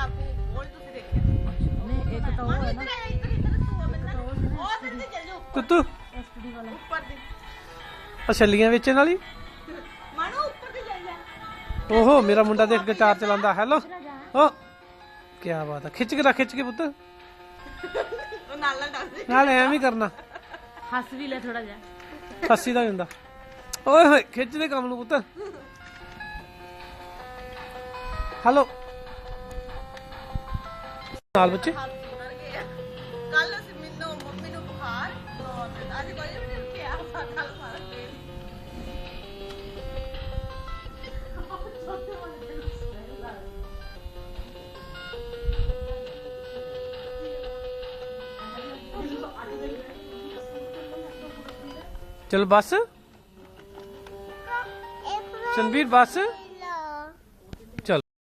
ਕਾਕੂ ਉਹ ਤੁਸੀਂ ਦੇਖਿਆ ਨਹੀਂ ਇੱਕ ਤਾਂ ਉਹ ਹੈ ਨਾ ਤੁੱਤੂ ਐਸਟੀਡੀ ਵਾਲਾ ਉੱਪਰ ਦੀ ਆ ਛੱਲੀਆਂ ਵੇਚਣ ਵਾਲੀ ਮਾਣੋ ਉੱਪਰ ਦੀ ਜਾਈ ਜਾ ਓਹੋ ਮੇਰਾ ਮੁੰਡਾ ਦੇਖ ਗਿਟਾਰ ਚਲਾਉਂਦਾ ਹੈਲੋ ਓ ਕੀ ਬਾਤ ਆ ਖਿੱਚ ਕੇ ਰੱਖ ਖਿੱਚ ਕੇ ਪੁੱਤ ਉਹ ਨਾਲ ਨਾਲ ਦੱਸਦੇ ਨਾਲ ਐਵੇਂ ਹੀ ਕਰਨਾ ਹੱਸ ਵੀ ਲੈ ਥੋੜਾ ਜਿਹਾ ਖੱਸੀ ਦਾ ਵੀ ਹੁੰਦਾ ਓਏ ਹੋਏ ਖਿੱਚ ਦੇ ਕੰਮ ਨੂੰ ਪੁੱਤ ਹੈਲੋ ਨਾਲ ਬੱਚੇ ਕੱਲ ਅਸੀਂ ਮੈਨੂੰ ਮੰਮੀ ਨੂੰ ਬੁਖਾਰ ਅੱਜ ਕੋਈ ਵੀ ਨਹੀਂ ਰੁਕਿਆ ਕੱਲ ਸਾਰਾ ਦਿਨ ਚਲ ਬਸ ਚੰਬੀਰ ਬਸ